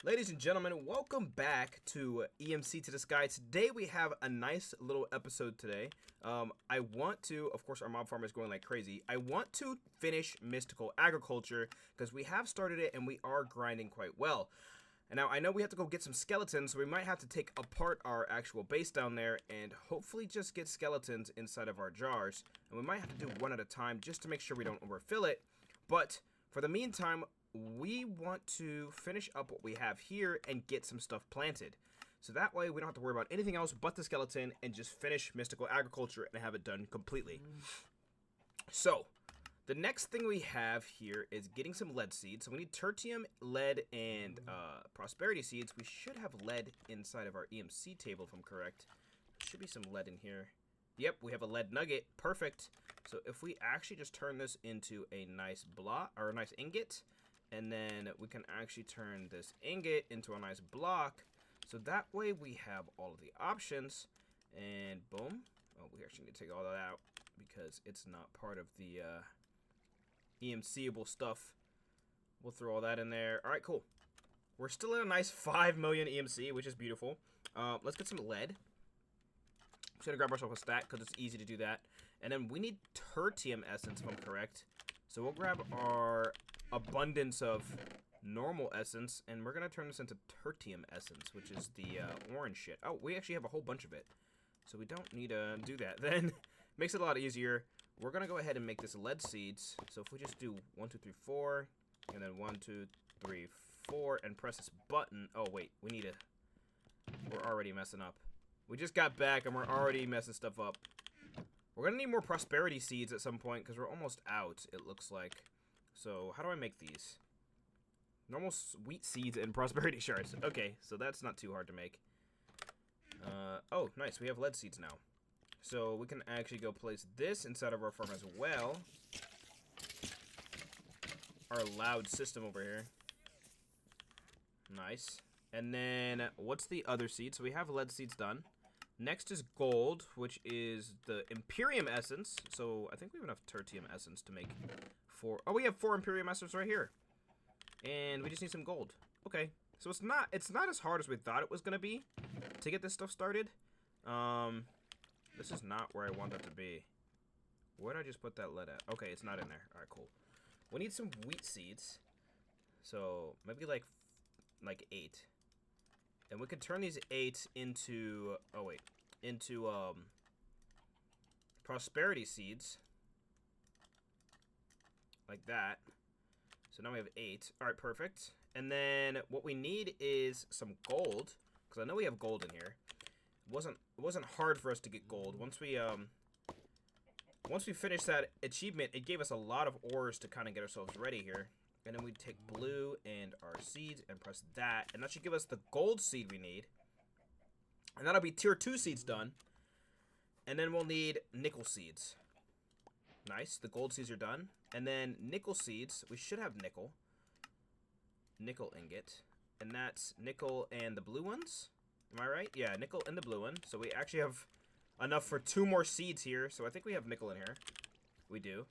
Ladies and gentlemen, welcome back to EMC to the Sky. Today we have a nice little episode today. I want to, of course, our mob farmer is going like crazy. I want to finish Mystical Agriculture because we have started it and we are grinding quite well. And now I know we have to go get some skeletons, so we might have to take apart our actual base down there and hopefully just get skeletons inside of our jars. And we might have to do one at a time just to make sure we don't overfill it. But for the meantime, we want to finish up what we have here and get some stuff planted. So that way we don't have to worry about anything else but the skeleton and just finish Mystical Agriculture and have it done completely. So, the next thing we have here is getting some lead seeds. So we need tertium, lead, and prosperity seeds. We should have lead inside of our EMC table if I'm correct. There should be some lead in here. Yep, we have a lead nugget. Perfect. So if we actually just turn this into a nice block, or a nice ingot, and then we can actually turn this ingot into a nice block. So that way we have all of the options. And boom. Oh, we actually need to take all that out because it's not part of the EMC-able stuff. We'll throw all that in there. All right, cool. We're still at a nice 5 million EMC, which is beautiful. Let's get some lead. Just gonna grab ourselves a stack because it's easy to do that. And then we need tertium essence, if I'm correct. So we'll grab our abundance of normal essence, and we're gonna turn this into tertium essence, which is the orange shit. Oh, we actually have a whole bunch of it, so we don't need to do that. Then makes it a lot easier. We're gonna go ahead and make this lead seeds. So if we just do 1 2 3 4, and then 1 2 3 4, and press this button. Oh wait, we need to. We're already messing up. We just got back and we're already messing stuff up. We're gonna need more prosperity seeds at some point because we're almost out, it looks like. So how do I make these? Normal wheat seeds and prosperity shards. Okay, so that's not too hard to make. Oh, nice. We have lead seeds now. So we can actually go place this inside of our farm as well. Our loud system over here. Nice. And then what's the other seed? So we have lead seeds done. Next is gold, which is the Imperium essence. So I think we have enough tertium essence to make 4. Oh, we have 4 Imperium essence right here. And we just need some gold. Okay. So it's not as hard as we thought it was going to be to get this stuff started. This is not where I want it to be. Where did I just put that lead at? Okay, it's not in there. All right, cool. We need some wheat seeds. So maybe like 8. And we can turn these 8 into, oh wait, into prosperity seeds. Like that. So now we have 8. All right, perfect. And then what we need is some gold, because I know we have gold in here. It wasn't hard for us to get gold. Once we finished that achievement, it gave us a lot of ores to kind of get ourselves ready here. And then we take blue and our seeds and press that. And that should give us the gold seed we need. And that'll be tier 2 seeds done. And then we'll need nickel seeds. Nice. The gold seeds are done. And then nickel seeds. We should have nickel. Nickel ingot. And that's nickel and the blue ones. Am I right? Yeah, nickel and the blue one. So we actually have enough for 2 more seeds here. So I think we have nickel in here. We do.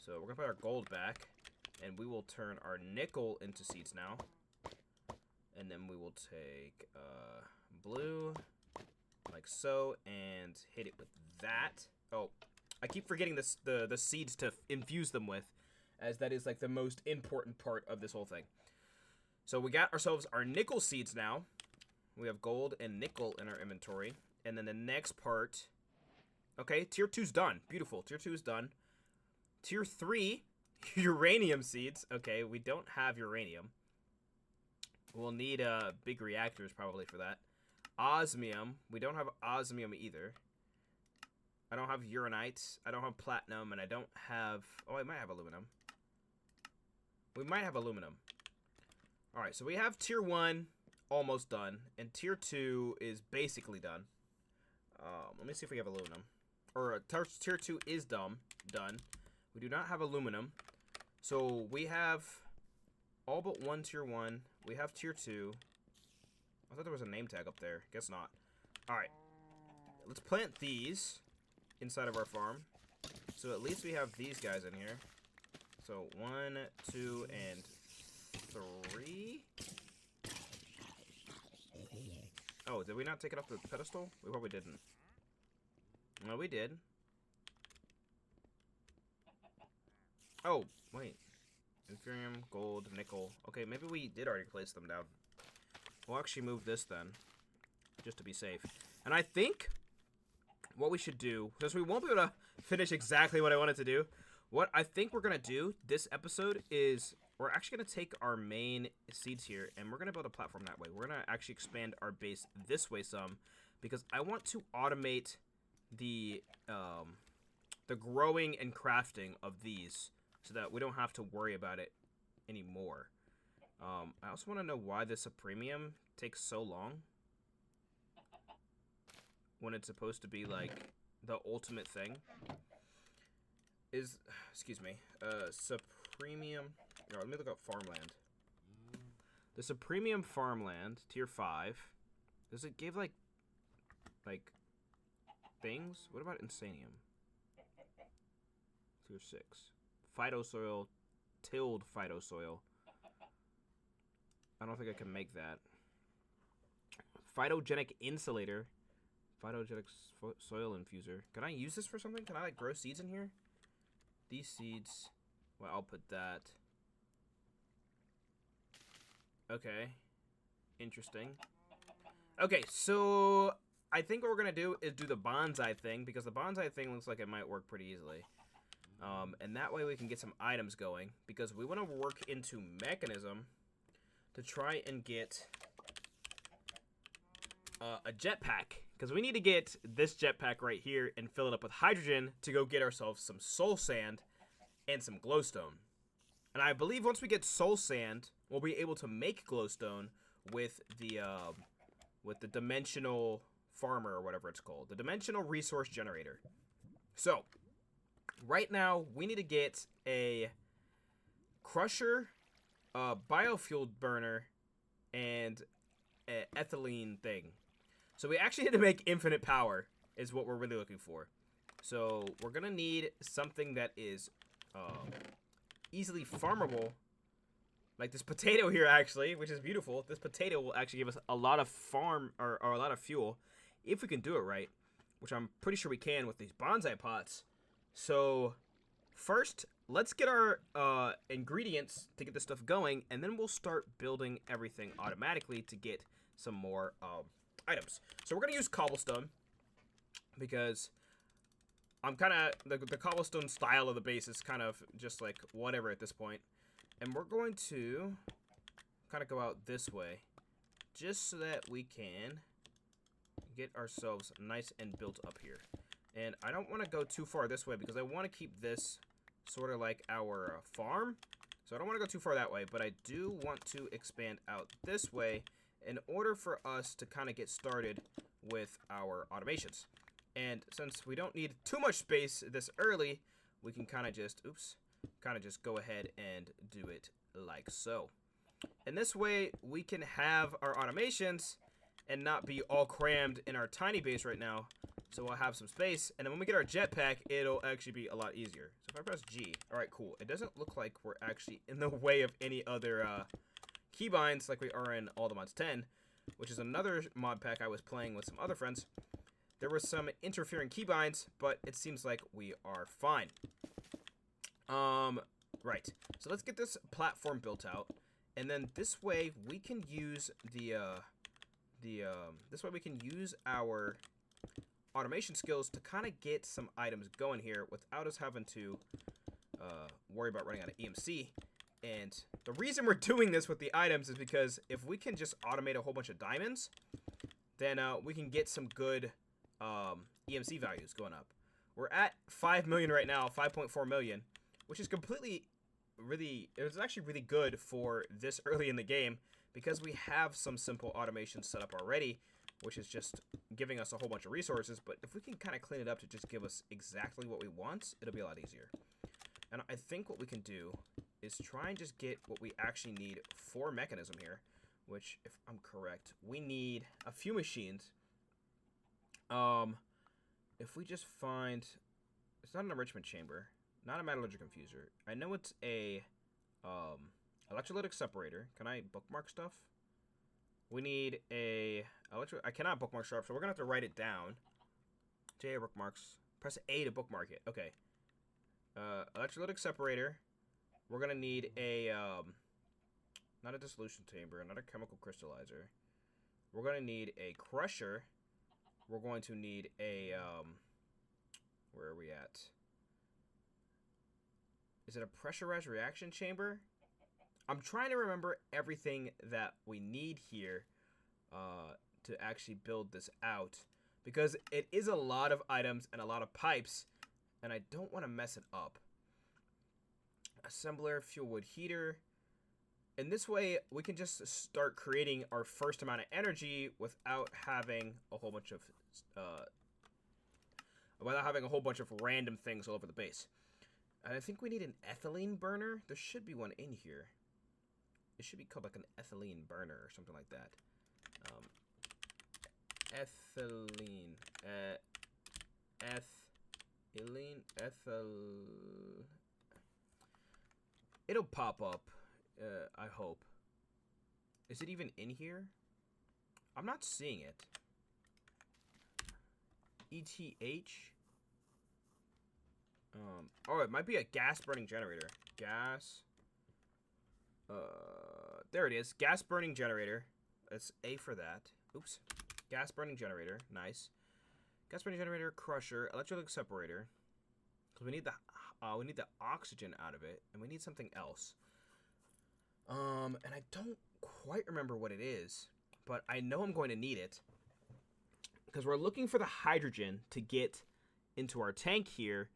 So we're going to put our gold back. And we will turn our nickel into seeds now. And then we will take blue, like so, and hit it with that. Oh, I keep forgetting this, the seeds to infuse them with, as that is like the most important part of this whole thing. So we got ourselves our nickel seeds now. We have gold and nickel in our inventory. And then the next part... Okay, tier 2's done. Beautiful. Tier 2 is done. Tier 3... uranium seeds. Okay, we don't have uranium. We'll need big reactors probably for that. Osmium. We don't have osmium either. I don't have uranite. I don't have platinum, and I don't have... Oh, I might have aluminum. We might have aluminum. Alright, so we have tier 1 almost done, and tier 2 is basically done. Let me see if we have aluminum. Or tier 2 is done. We do not have aluminum. So we have all but one tier 1. We have tier 2. I thought there was a name tag up there. Guess not. Alright. Let's plant these inside of our farm. So at least we have these guys in here. So 1, 2, and 3. Oh, did we not take it off the pedestal? We probably didn't. No, we did. Oh, wait. Inferium, gold, nickel. Okay, maybe we did already place them down. We'll actually move this then, just to be safe. And I think what we should do, since we won't be able to finish exactly what I wanted to do, what I think we're going to do this episode is we're actually going to take our main seeds here, and we're going to build a platform that way. We're going to actually expand our base this way some, because I want to automate the growing and crafting of these, so that we don't have to worry about it anymore. I also want to know why the Supremium takes so long when it's supposed to be like the ultimate thing. Excuse me, Supremium. No, let me look up farmland. The Supremium farmland, tier 5. Does it give like things? What about Insanium? Tier 6. Phytosoil, tilled phytosoil. I don't think I can make that. Phytogenic insulator. Phytogenic soil infuser. Can I use this for something? Can I like grow seeds in here? These seeds. Well, I'll put that. Okay. Interesting. Okay, so I think what we're gonna do is do the bonsai thing, because the bonsai thing looks like it might work pretty easily. And that way we can get some items going, because we want to work into mechanism to try and get a jetpack, because we need to get this jetpack right here and fill it up with hydrogen to go get ourselves some soul sand and some glowstone. And I believe once we get soul sand, we'll be able to make glowstone with the dimensional farmer, or whatever it's called, the dimensional resource generator. So right now, we need to get a crusher, biofuel burner, and an ethylene thing. So we actually need to make infinite power, is what we're really looking for. So we're going to need something that is easily farmable, like this potato here, actually, which is beautiful. This potato will actually give us a lot of or a lot of fuel, if we can do it right, which I'm pretty sure we can with these bonsai pots. So first, let's get our ingredients to get this stuff going, and then we'll start building everything automatically to get some more items. So we're going to use cobblestone, because I'm kind of, the cobblestone style of the base is kind of just like whatever at this point. And we're going to kind of go out this way, just so that we can get ourselves nice and built up here. And I don't want to go too far this way, because I want to keep this sort of like our farm. So I don't want to go too far that way, but I do want to expand out this way in order for us to kind of get started with our automations. And since we don't need too much space this early, we can kind of just, go ahead and do it like so. And this way we can have our automations and not be all crammed in our tiny base right now. So we'll have some space, and then when we get our jetpack, it'll actually be a lot easier. So if I press G, alright, cool. It doesn't look like we're actually in the way of any other keybinds like we are in All the Mods 10, which is another mod pack I was playing with some other friends. There were some interfering keybinds, but it seems like we are fine. Right. So let's get this platform built out, and then this way we can use this way we can use our automation skills to kind of get some items going here without us having to worry about running out of EMC. And the reason we're doing this with the items is because if we can just automate a whole bunch of diamonds, then we can get some good EMC values going up. We're at 5 million right now, 5.4 million, which is it's actually really good for this early in the game, because we have some simple automation set up already, which is just giving us a whole bunch of resources. But if we can kind of clean it up to just give us exactly what we want, it'll be a lot easier. And I think what we can do is try and just get what we actually need for mechanism here, which, if I'm correct, we need a few machines. If we just find, it's not an enrichment chamber, not a metallurgical infuser. I know it's a electrolytic separator. Can I bookmark stuff? We need a I cannot bookmark sharp, so we're gonna have to write it down. J bookmarks. Press A to bookmark it. Okay. Electrolytic separator. We're gonna need a not a dissolution chamber, not a chemical crystallizer. We're gonna need a crusher. We're going to need a where are we at? Is it a pressurized reaction chamber? I'm trying to remember everything that we need here to actually build this out, because it is a lot of items and a lot of pipes, and I don't want to mess it up. Assembler, fuel wood heater. And this way, we can just start creating our first amount of energy without having a whole bunch of random things all over the base. And I think we need an ethylene burner. There should be one in here. It should be called like an ethylene burner or something like that. Ethylene. It'll pop up. I hope. Is it even in here? I'm not seeing it. ETH. Oh, it might be a gas burning generator. Gas. There it is. Gas burning generator. That's A for that. Oops. Gas burning generator. Nice. Gas burning generator. Crusher. Electrolytic separator. Because we need the oxygen out of it, and we need something else. And I don't quite remember what it is, but I know I'm going to need it because we're looking for the hydrogen to get into our tank here,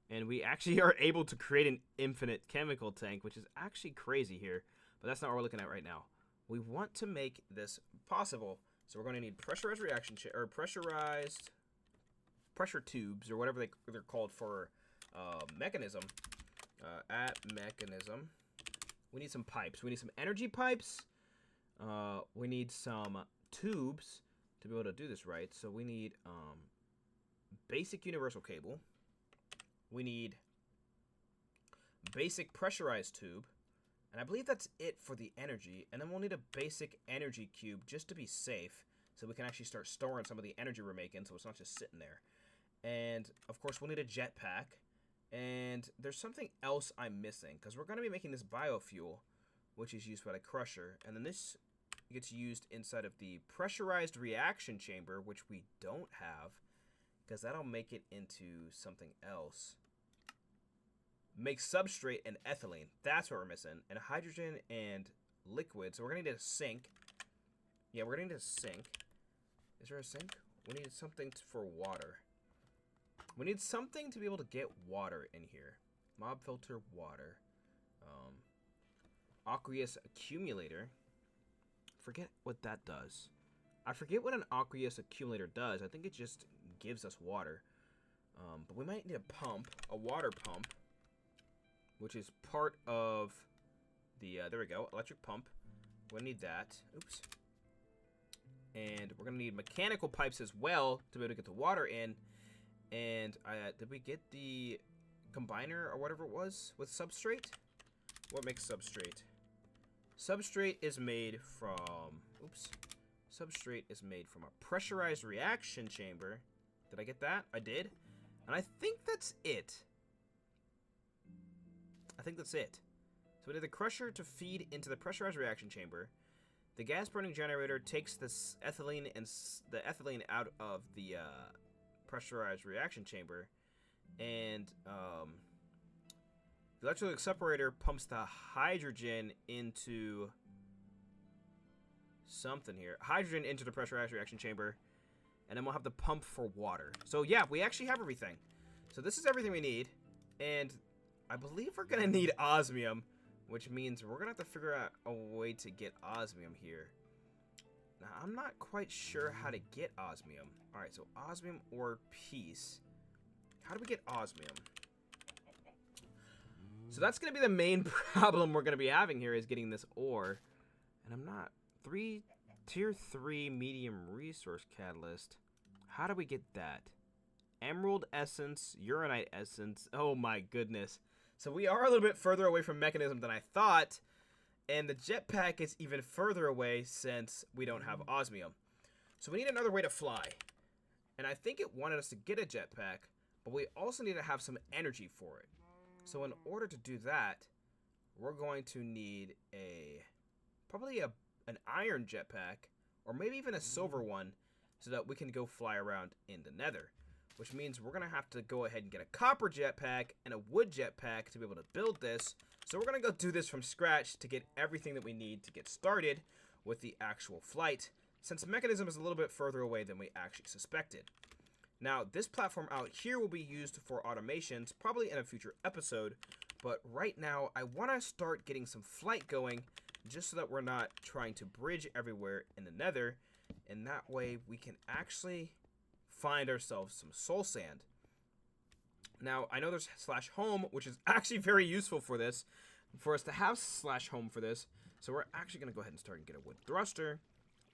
and we actually are able to create an infinite chemical tank, which is actually crazy here, but that's not what we're looking at right now. We want to make this possible, so we're going to need pressurized pressurized pressure tubes, or whatever they're called for mechanism. At mechanism. We need some pipes. We need some energy pipes. We need some tubes to be able to do this right. So we need basic universal cable. We need basic pressurized tube. And I believe that's it for the energy. And then we'll need a basic energy cube just to be safe, so we can actually start storing some of the energy we're making, so it's not just sitting there. And, of course, we'll need a jetpack. And there's something else I'm missing, because we're going to be making this biofuel, which is used by the crusher. And then this gets used inside of the pressurized reaction chamber, which we don't have, because that'll make it into something else. Make substrate and ethylene. That's what we're missing. And hydrogen and liquid. So we're going to need a sink. Yeah, we're going to need a sink. Is there a sink? We need something for water. We need something to be able to get water in here. Mob filter, water. Aqueous accumulator. Forget what that does. I forget what an aqueous accumulator does. I think it just gives us water. But we might need a pump, a water pump, which is part of the, there we go, electric pump. We're gonna need that. Oops. And we're gonna need mechanical pipes as well to be able to get the water in. And did we get the combiner or whatever it was with substrate? What makes substrate? Substrate is made from, oops. Substrate is made from a pressurized reaction chamber. Did I get that? I did. And I think that's it. I think that's it. So we need the crusher to feed into the pressurized reaction chamber. The gas burning generator takes this ethylene and the ethylene out of the pressurized reaction chamber, and the electrolytic separator pumps the hydrogen into something here. Hydrogen into the pressurized reaction chamber, and then we'll have the pump for water. So yeah, we actually have everything. So this is everything we need, and I believe we're gonna need osmium, which means we're gonna have to figure out a way to get osmium here. Now, I'm not quite sure how to get osmium. Alright, so osmium or peace. How do we get osmium? So that's going to be the main problem we're going to be having here, is getting this ore. And I'm not... Tier 3 medium resource catalyst. How do we get that? Emerald essence, uranite essence. Oh my goodness. So we are a little bit further away from mechanism than I thought. And the jetpack is even further away since we don't have osmium. So we need another way to fly. And I think it wanted us to get a jetpack, but we also need to have some energy for it. So in order to do that, we're going to need probably an iron jetpack, or maybe even a silver one, so that we can go fly around in the nether. Which means we're going to have to go ahead and get a copper jetpack and a wood jetpack to be able to build this. So we're going to go do this from scratch to get everything that we need to get started with the actual flight, since Mekanism is a little bit further away than we actually suspected. Now, this platform out here will be used for automations, probably in a future episode, but right now I want to start getting some flight going, just so that we're not trying to bridge everywhere in the nether, and that way we can actually find ourselves some soul sand. Now, I know there's /home, which is actually very useful for this, for us to have /home for this, so we're actually going to go ahead and start and get a wood thruster,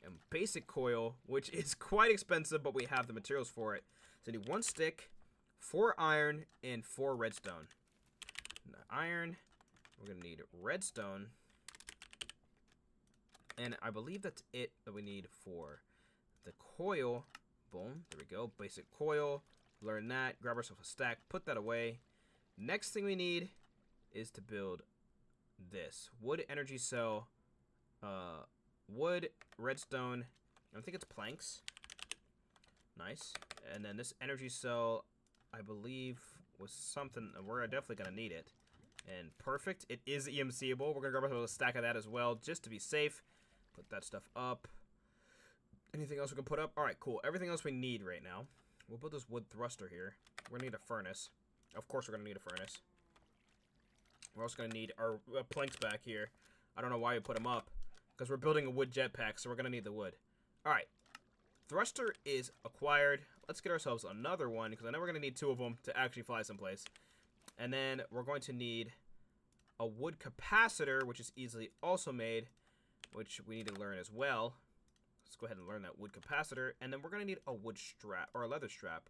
and basic coil, which is quite expensive, but we have the materials for it. So I need 1 stick, 4 iron, and 4 redstone. Iron, we're going to need redstone, and I believe that's it that we need for the coil. Boom, there we go, basic coil, learn that, grab ourselves a stack, put that away. Next thing we need is to build this. Wood energy cell, wood, redstone, I think it's planks. Nice. And then this energy cell, I believe, was something, we're definitely going to need it. And perfect, it is EMCable. We're going to grab ourselves a stack of that as well, just to be safe. Put that stuff up. Anything else we can put up? Alright, cool. Everything else we need right now. We'll build this wood thruster here. We're going to need a furnace. Of course we're going to need a furnace. We're also going to need our planks back here. I don't know why we put them up, because we're building a wood jetpack, so we're going to need the wood. Alright. Thruster is acquired. Let's get ourselves another one, because I know we're going to need 2 of them to actually fly someplace. And then we're going to need a wood capacitor, which is easily also made, which we need to learn as well. Let's go ahead and learn that wood capacitor. And then we're going to need a wood strap, or a leather strap,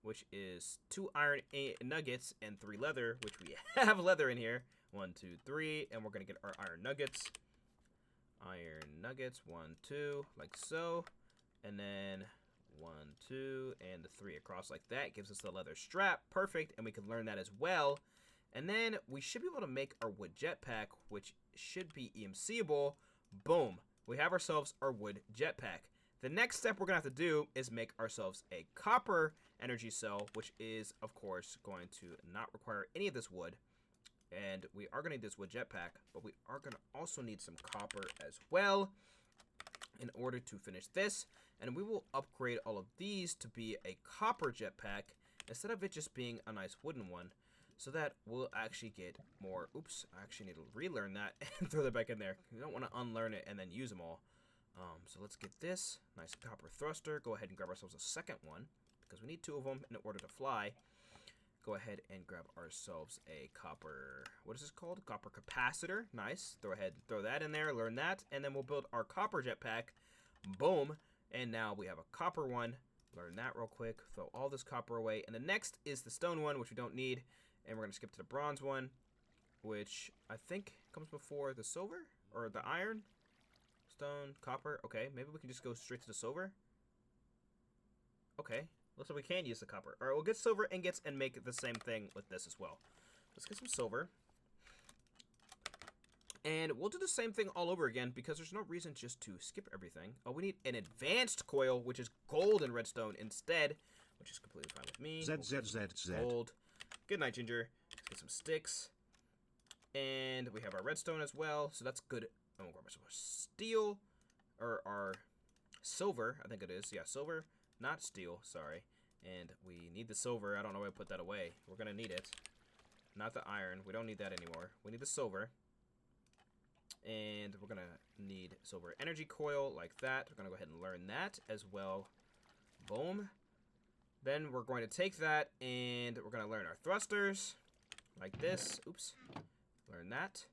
which is 2 iron nuggets and 3 leather, which we have leather in here. 1, 2, 3, and we're going to get our iron nuggets. Iron nuggets, 1, 2, like so. And then 1, 2, and the 3 across like that. Gives us the leather strap. Perfect, and we can learn that as well. And then we should be able to make our wood jetpack, which should be EMCable. Boom. We have ourselves our wood jetpack. The next step we're going to have to do is make ourselves a copper energy cell, which is, of course, going to not require any of this wood. And we are going to need this wood jetpack, but we are going to also need some copper as well in order to finish this. And we will upgrade all of these to be a copper jetpack instead of it just being a nice wooden one, so that we'll actually get more. Oops, I actually need to relearn that and throw that back in there. We don't want to unlearn it and then use them all. So let's get this nice copper thruster. Go ahead and grab ourselves a second one, because we need 2 of them in order to fly. Go ahead and grab ourselves a copper, what is this called? Copper capacitor. Nice. Throw that in there, learn that, and then we'll build our copper jetpack. Boom. And now we have a copper one. Learn that real quick. Throw all this copper away. And the next is the stone one, which we don't need. And we're going to skip to the bronze one, which I think comes before the silver or the iron. Stone, copper. Okay, maybe we can just go straight to the silver. Okay, looks like we can use the copper. All right, we'll get silver ingots and make the same thing with this as well. Let's get some silver. And we'll do the same thing all over again, because there's no reason just to skip everything. Oh, we need an advanced coil, which is gold and redstone instead, which is completely fine with me. Z. Gold. Good night, Ginger. Let's get some sticks. And we have our redstone as well, so that's good. I'm gonna grab myself our steel, or our silver, I think it is. Yeah, silver, not steel, sorry. And we need the silver. I don't know where to put that away. We're gonna need it. Not the iron. We don't need that anymore. We need the silver. And we're gonna need silver energy coil like that. We're gonna go ahead and learn that as well. Boom. Then we're going to take that and we're gonna learn our thrusters like this. Oops. Learn that.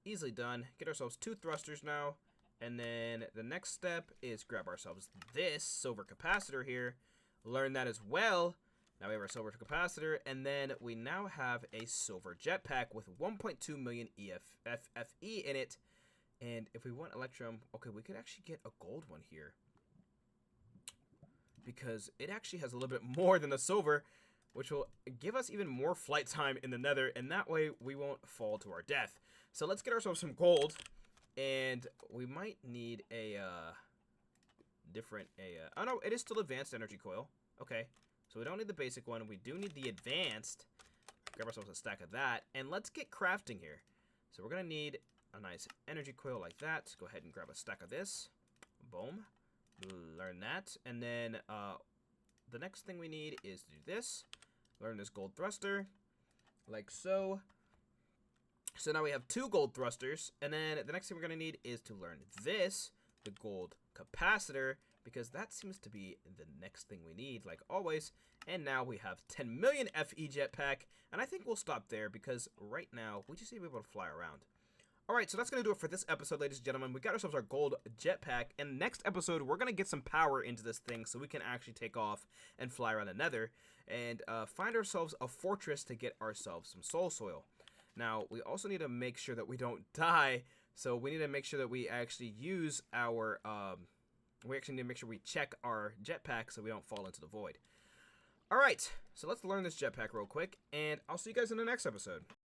Easily done. Get ourselves 2 thrusters now. And then the next step is grab ourselves this silver capacitor here. Learn that as well. Now we have our silver capacitor, and then we now have a silver jetpack with 1.2 million FFE in it. And if we want Electrum, okay, we could actually get a gold one here, because it actually has a little bit more than the silver, which will give us even more flight time in the nether, and that way we won't fall to our death. So let's get ourselves some gold, and we might need a oh no, it is still advanced energy coil. Okay, so we don't need the basic one, we do need the advanced. Grab ourselves a stack of that, and let's get crafting here. So we're gonna need a nice energy coil like that. Go ahead and grab a stack of this. Boom. Learn that, and then the next thing we need is to do this. Learn this gold thruster, like so. So now we have 2 gold thrusters, and then the next thing we're gonna need is to learn this, the gold capacitor, because that seems to be the next thing we need, like always. And now we have 10 million FE jetpack, and I think we'll stop there because right now we just need to be able to fly around. Alright, so that's going to do it for this episode, ladies and gentlemen. We got ourselves our gold jetpack, and next episode, we're going to get some power into this thing so we can actually take off and fly around the nether, and find ourselves a fortress to get ourselves some soul soil. Now, we also need to make sure that we don't die, so we need to make sure that we actually use our, we actually need to make sure we check our jetpack so we don't fall into the void. Alright, so let's learn this jetpack real quick, and I'll see you guys in the next episode.